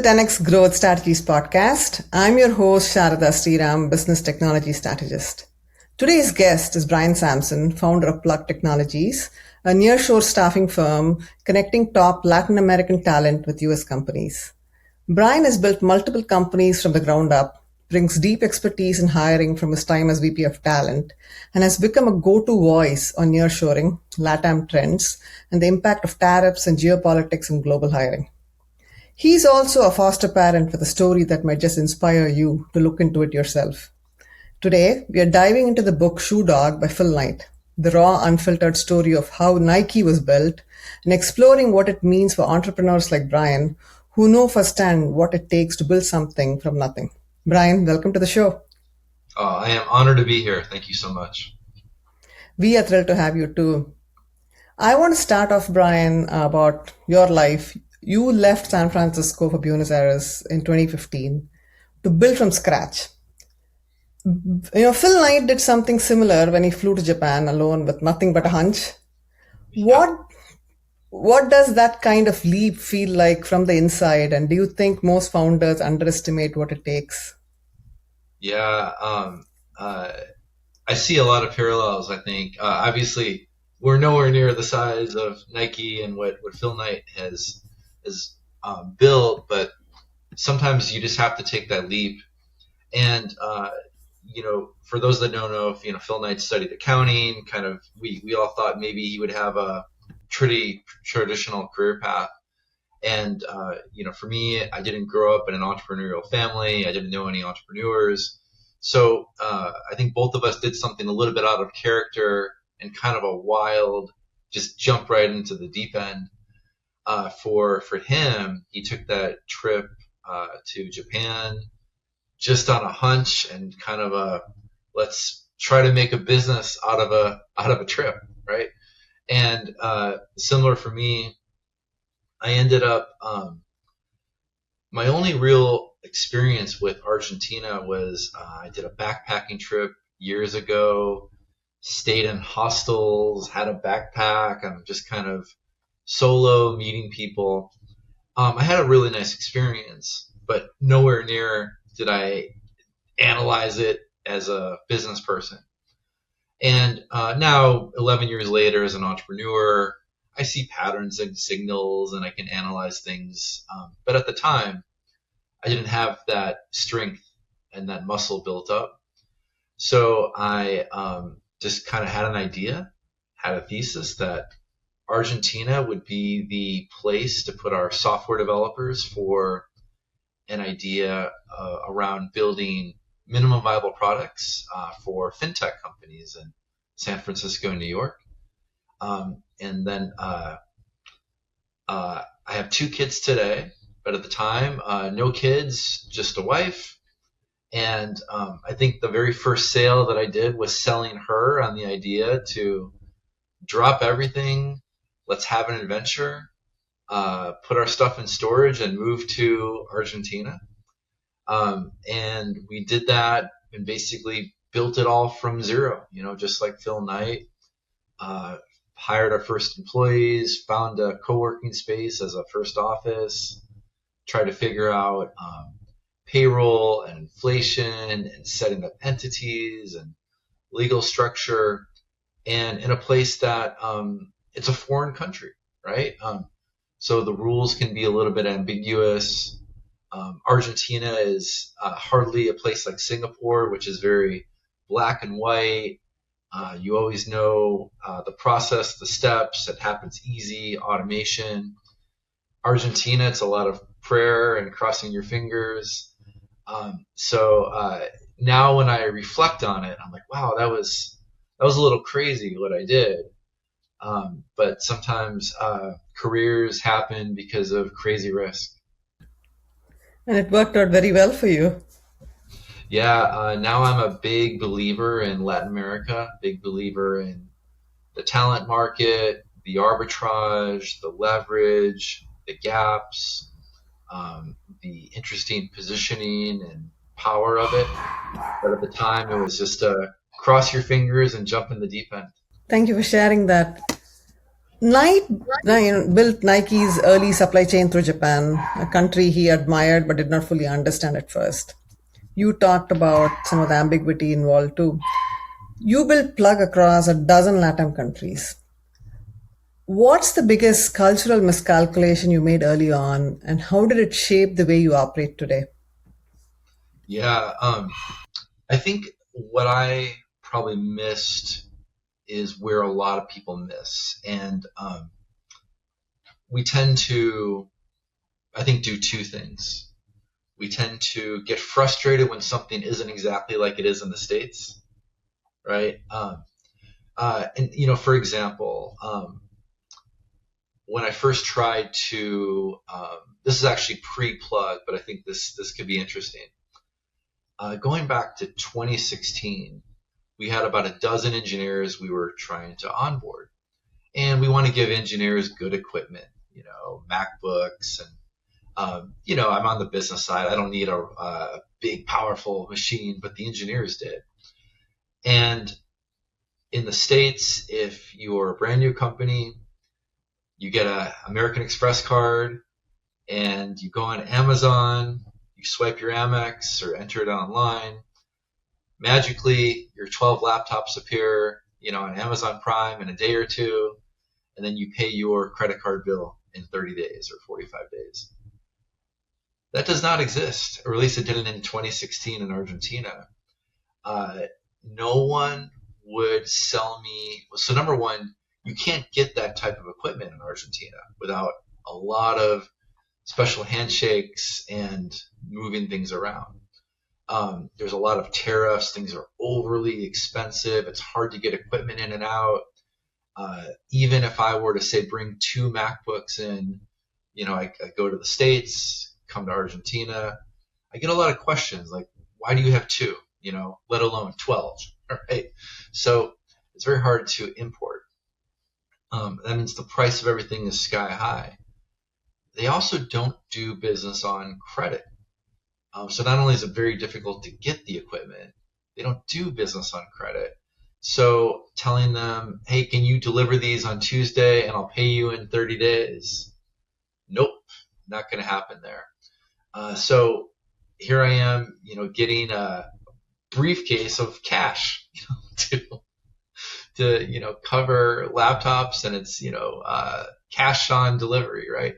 10X Growth Strategies podcast. I'm your host, Saradha Sriram, business technology strategist. Today's guest is Brian Samson, founder of Plug Technologies, a nearshore staffing firm connecting top Latin American talent with US companies. Brian has built multiple companies from the ground up, brings deep expertise in hiring from his time as VP of talent, and has become a go-to voice on nearshoring, LATAM trends, and the impact of tariffs and geopolitics in global hiring. He's also a foster parent with a story that might just inspire you to look into it yourself. Today, we are diving into the book Shoe Dog by Phil Knight, the raw, unfiltered story of how Nike was built, and exploring what it means for entrepreneurs like Brian, who know firsthand what it takes to build something from nothing. Brian, welcome to the show. I am honored to be here. Thank you so much. We are thrilled to have you too. I want to start off, Brian, about your life. You left San Francisco for Buenos Aires in 2015 to build from scratch. Phil Knight did something similar when he flew to Japan alone with nothing but a hunch. What does that kind of leap feel like from the inside? And do you think most founders underestimate what it takes? Yeah, I see a lot of parallels, I think. Obviously, we're nowhere near the size of Nike and what Phil Knight has built, but sometimes you just have to take that leap. And for those that don't know, Phil Knight studied accounting. Kind of, we all thought maybe he would have a pretty traditional career path. And for me, I didn't grow up in an entrepreneurial family. I didn't know any entrepreneurs. So I think both of us did something a little bit out of character and kind of a wild, just jump right into the deep end. For him, he took that trip to Japan just on a hunch and kind of a let's try to make a business out of a trip, right? And similar for me, I ended up my only real experience with Argentina was I did a backpacking trip years ago, stayed in hostels, had a backpack. I'm just kind of solo meeting people. I had a really nice experience, but nowhere near did I analyze it as a business person. And now, 11 years later, as an entrepreneur, I see patterns and signals and I can analyze things. But at the time, I didn't have that strength and that muscle built up. So I just kind of had an idea, had a thesis that Argentina would be the place to put our software developers for an idea around building minimum viable products for fintech companies in San Francisco and New York. And then I have 2 kids today, but at the time, no kids, just a wife. And I think the very first sale that I did was selling her on the idea to drop everything, let's have an adventure, put our stuff in storage and move to Argentina. And we did that and basically built it all from zero, just like Phil Knight. Hired our first employees, found a co-working space as a first office, tried to figure out payroll and inflation and setting up entities and legal structure, and in a place that it's a foreign country, right? So the rules can be a little bit ambiguous. Argentina is hardly a place like Singapore, which is very black and white. You always know the process, the steps. It happens easy, automation. Argentina, it's a lot of prayer and crossing your fingers. So now when I reflect on it, I'm like, wow, that was a little crazy what I did. But sometimes careers happen because of crazy risk. And it worked out very well for you. Yeah, now I'm a big believer in Latin America, big believer in the talent market, the arbitrage, the leverage, the gaps, the interesting positioning and power of it. But at the time, it was just cross your fingers and jump in the deep end. Thank you for sharing that. Knight built Nike's early supply chain through Japan, a country he admired but did not fully understand at first. You talked about some of the ambiguity involved too. You built Plug across a dozen LATAM countries. What's the biggest cultural miscalculation you made early on, and how did it shape the way you operate today? Yeah, I think what I probably missed is where a lot of people miss, and we tend to, I think, do two things. We tend to get frustrated when something isn't exactly like it is in the States, right? And for example, when I first tried to, this is actually pre-plug, but I think this could be interesting. Going back to 2016, we had about a dozen engineers we were trying to onboard, and we want to give engineers good equipment, MacBooks, and I'm on the business side. I don't need a big, powerful machine, but the engineers did. And in the States, if you're a brand new company, you get an American Express card and you go on Amazon, you swipe your Amex or enter it online. Magically, your 12 laptops appear, on Amazon Prime in a day or two, and then you pay your credit card bill in 30 days or 45 days. That does not exist, or at least it didn't in 2016 in Argentina. No one would sell me. So number one, you can't get that type of equipment in Argentina without a lot of special handshakes and moving things around. There's a lot of tariffs. Things are overly expensive. It's hard to get equipment in and out. Even if I were to say bring two MacBooks in, I go to the States, come to Argentina, I get a lot of questions like, why do you have two, let alone 12, right? So it's very hard to import. That means the price of everything is sky high. They also don't do business on credit. So not only is it very difficult to get the equipment, they don't do business on credit. So telling them, hey, can you deliver these on Tuesday and I'll pay you in 30 days? Nope, not going to happen there. So here I am, getting a briefcase of cash, to cover laptops, and it's cash on delivery, right?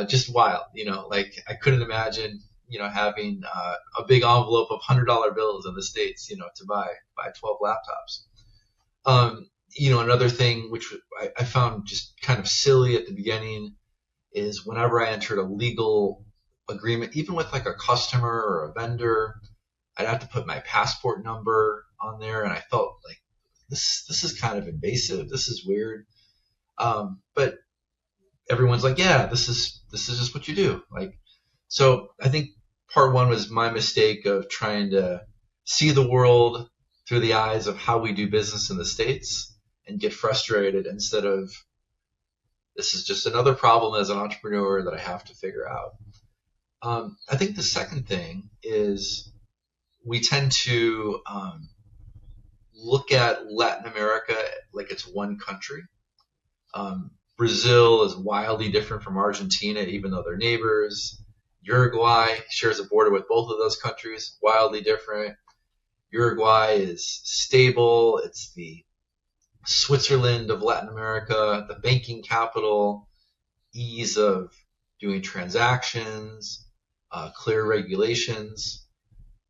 Just wild, like I couldn't imagine having a big envelope of $100 bills in the States, to buy 12 laptops. Another thing which I found just kind of silly at the beginning is whenever I entered a legal agreement, even with like a customer or a vendor, I'd have to put my passport number on there, and I felt like this is kind of invasive. This is weird. But everyone's like, yeah, this is just what you do. Like, so I think part one was my mistake of trying to see the world through the eyes of how we do business in the States and get frustrated instead of this is just another problem as an entrepreneur that I have to figure out. I think the second thing is we tend to look at Latin America like it's one country. Brazil is wildly different from Argentina, even though they're neighbors. Uruguay shares a border with both of those countries, wildly different. Uruguay is stable. It's the Switzerland of Latin America, the banking capital, ease of doing transactions, clear regulations.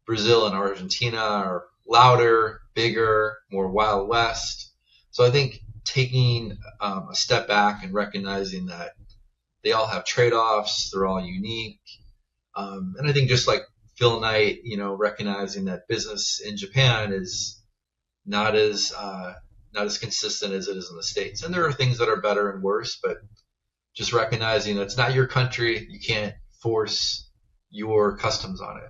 Brazil and Argentina are louder, bigger, more Wild West. So I think taking a step back and recognizing that they all have trade-offs, they're all unique. And I think just like Phil Knight, recognizing that business in Japan is not as consistent as it is in the States. And there are things that are better and worse, but just recognizing that it's not your country, you can't force your customs on it.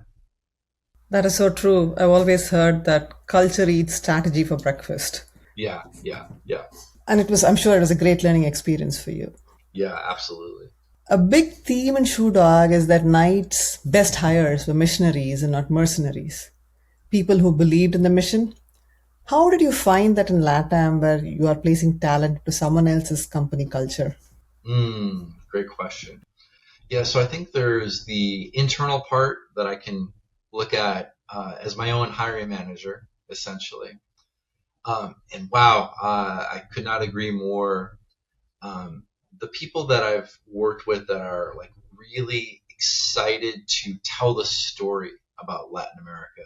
That is so true. I've always heard that culture eats strategy for breakfast. Yeah. And I'm sure it was a great learning experience for you. Yeah, absolutely. A big theme in Shoe Dog is that Knight's best hires were missionaries and not mercenaries. People who believed in the mission, How did you find that in LATAM where you are placing talent to someone else's company culture? Great question. Yeah, so I think there's the internal part that I can look at as my own hiring manager, essentially. And wow, I could not agree more. Um, the people that I've worked with that are like really excited to tell the story about Latin America,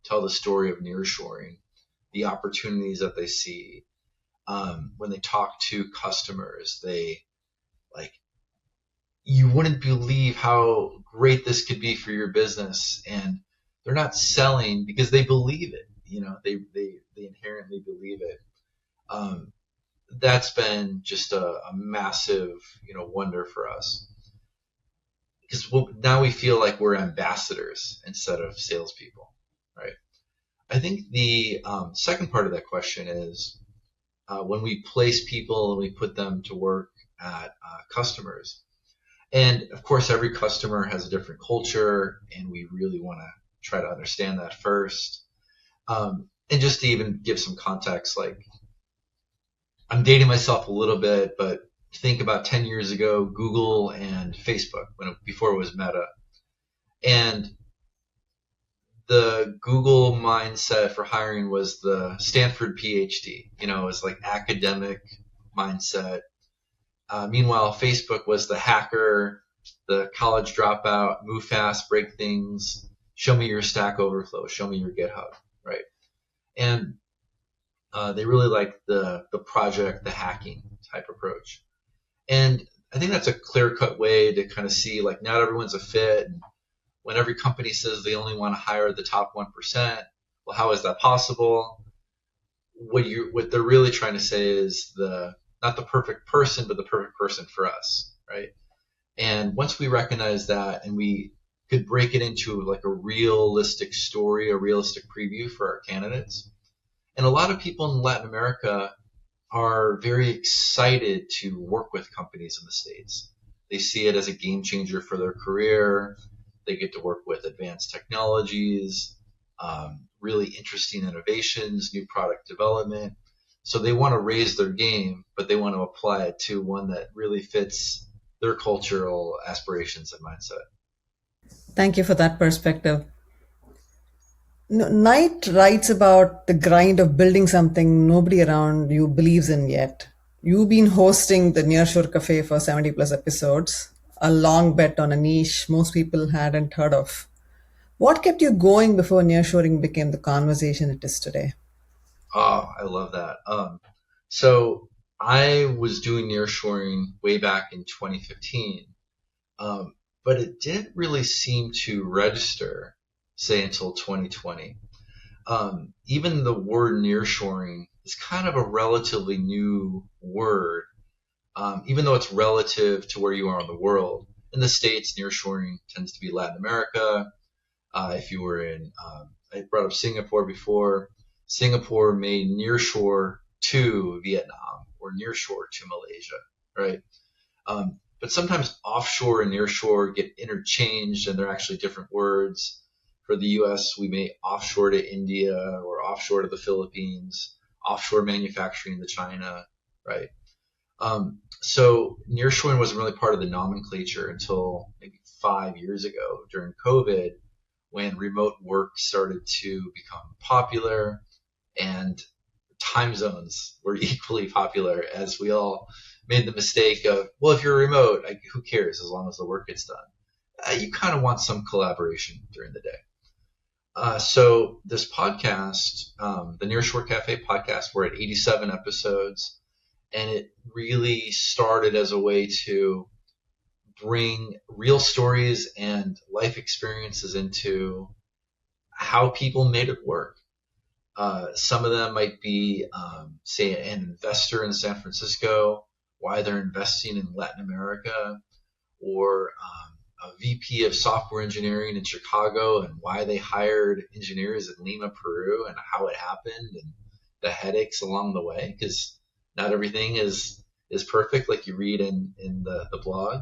tell the story of nearshoring, the opportunities that they see. When they talk to customers, they like you wouldn't believe how great this could be for your business, and they're not selling because they believe it. They inherently believe it. Um, that's been just a massive wonder for us because now we feel like we're ambassadors instead of salespeople, right? I think the second part of that question is when we place people and we put them to work at customers. And of course, every customer has a different culture, and we really want to try to understand that first. And just to even give some context, like I'm dating myself a little bit, but think about 10 years ago, Google and Facebook, before it was Meta. And the Google mindset for hiring was the Stanford PhD, it was like academic mindset. Meanwhile, Facebook was the hacker, the college dropout, move fast, break things, show me your Stack Overflow, show me your GitHub, right? And they really like the project, the hacking type approach. And I think that's a clear cut way to kind of see like not everyone's a fit. And when every company says they only want to hire the top 1%, well, how is that possible? What they're really trying to say is not the perfect person, but the perfect person for us, right? And once we recognize that and we could break it into like a realistic story, a realistic preview for our candidates. And a lot of people in Latin America are very excited to work with companies in the States. They see it as a game changer for their career. They get to work with advanced technologies, really interesting innovations, new product development. So they want to raise their game, but they want to apply it to one that really fits their cultural aspirations and mindset. Thank you for that perspective. Knight writes about the grind of building something nobody around you believes in yet. You've been hosting the Nearshore Cafe for 70 plus episodes, a long bet on a niche most people hadn't heard of. What kept you going before nearshoring became the conversation it is today? Oh, I love that. So I was doing nearshoring way back in 2015, but it didn't really seem to register, say, until 2020. Even the word nearshoring is kind of a relatively new word, even though it's relative to where you are in the world. In the States, nearshoring tends to be Latin America. If you were I brought up Singapore before. Singapore may nearshore to Vietnam or nearshore to Malaysia, right? But sometimes offshore and nearshore get interchanged, and they're actually different words. For the U.S., we may offshore to India or offshore to the Philippines, offshore manufacturing to China, right? So nearshoring wasn't really part of the nomenclature until maybe 5 years ago during COVID, when remote work started to become popular and time zones were equally popular, as we all made the mistake of, well, if you're remote, who cares as long as the work gets done? You kind of want some collaboration during the day. So this podcast, the Nearshore Cafe podcast, we're at 87 episodes, and it really started as a way to bring real stories and life experiences into how people made it work. Some of them might be, say, an investor in San Francisco, why they're investing in Latin America, or a VP of software engineering in Chicago and why they hired engineers in Lima, Peru, and how it happened and the headaches along the way, because not everything is perfect like you read in the blog.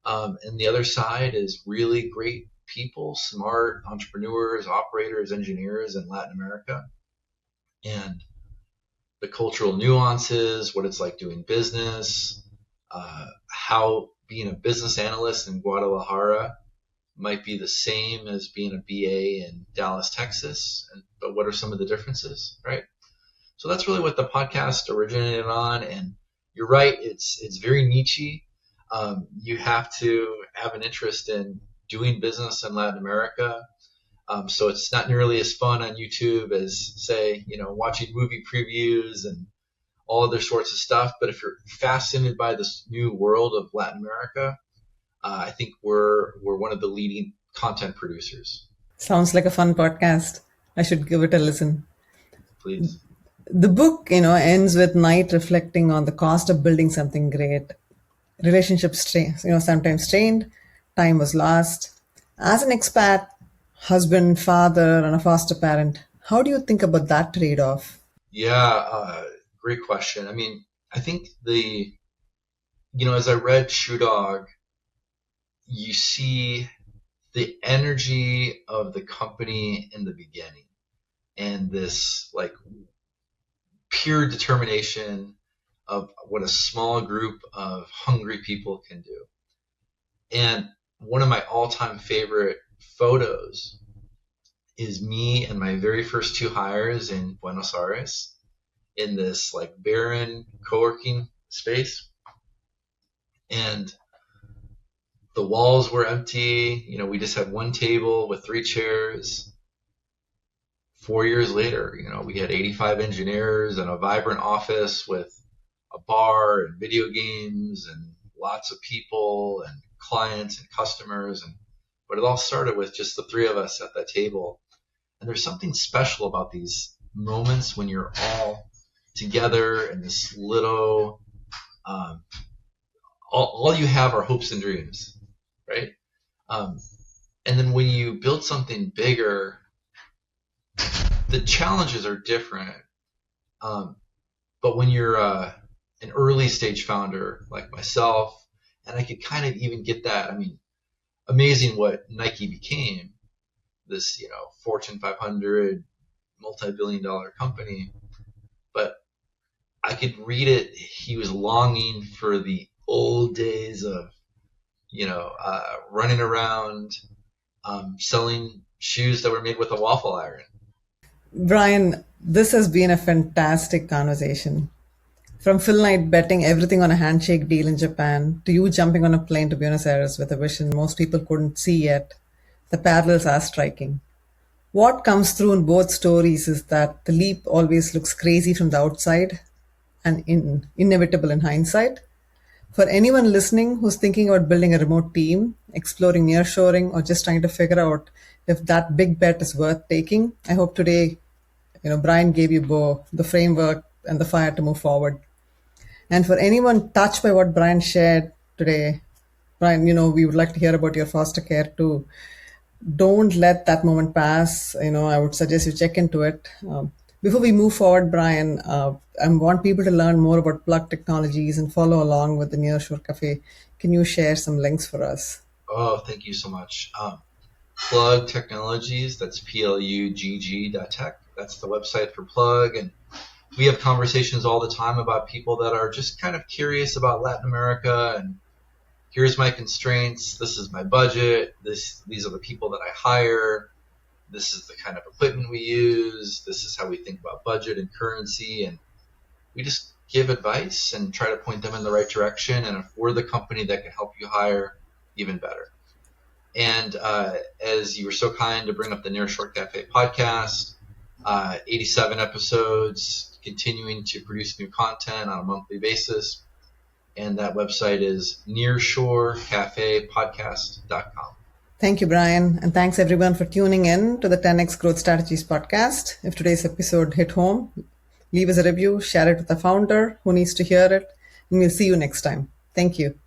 And the other side is really great people, smart entrepreneurs, operators, engineers in Latin America. and the cultural nuances, what it's like doing business, how being a business analyst in Guadalajara might be the same as being a BA in Dallas, Texas, but what are some of the differences, right? So that's really what the podcast originated on, and you're right, it's very niche. You have to have an interest in doing business in Latin America. So it's not nearly as fun on YouTube as, say, watching movie previews and all other sorts of stuff. But if you're fascinated by this new world of Latin America, I think we're one of the leading content producers. Sounds like a fun podcast. I should give it a listen. Please. The book, ends with Knight reflecting on the cost of building something great. Relationships, sometimes strained, time was lost. As an expat, husband, father, and a foster parent, how do you think about that trade-off? Yeah, great question. I mean, I think as I read Shoe Dog, you see the energy of the company in the beginning and this like pure determination of what a small group of hungry people can do. And one of my all-time favorite photos is me and my very first two hires in Buenos Aires in this like barren co-working space. And the walls were empty. We just had one table with 3 chairs. 4 years later, we had 85 engineers and a vibrant office with a bar and video games and lots of people and clients and customers. But it all started with just the 3 of us at that table. And there's something special about these moments when you're all together in this little, all you have are hopes and dreams, right? And then when you build something bigger, the challenges are different. But when you're an early stage founder like myself, and I could kind of even get that, amazing what Nike became, this, Fortune 500 multi-billion-dollar company. But I could read it. He was longing for the old days of, running around, selling shoes that were made with a waffle iron. Brian, this has been a fantastic conversation. From Phil Knight betting everything on a handshake deal in Japan to you jumping on a plane to Buenos Aires with a vision most people couldn't see yet, the parallels are striking. What comes through in both stories is that the leap always looks crazy from the outside and inevitable in hindsight. For anyone listening who's thinking about building a remote team, exploring nearshoring, or just trying to figure out if that big bet is worth taking, I hope today, Brian gave you both the framework and the fire to move forward. And for anyone touched by what Brian shared today, Brian, we would like to hear about your foster care too. Don't let that moment pass. I would suggest you check into it. Before we move forward, Brian, I want people to learn more about Plug Technologies and follow along with the Nearshore Cafe. Can you share some links for us? Oh, thank you so much. Plug Technologies, that's plugg.tech. That's the website for Plug. And we have conversations all the time about people that are just kind of curious about Latin America and here's my constraints, this is my budget, these are the people that I hire, this is the kind of equipment we use, this is how we think about budget and currency, and we just give advice and try to point them in the right direction, and if we're the company that can help you hire, even better. And as you were so kind to bring up the Nearshore Cafe podcast, 87 episodes, continuing to produce new content on a monthly basis. And that website is nearshore.cafepodcast.com. Thank you, Brian. And thanks everyone for tuning in to the 10X Growth Strategies podcast. If today's episode hit home, leave us a review, share it with a founder who needs to hear it, and we'll see you next time. Thank you.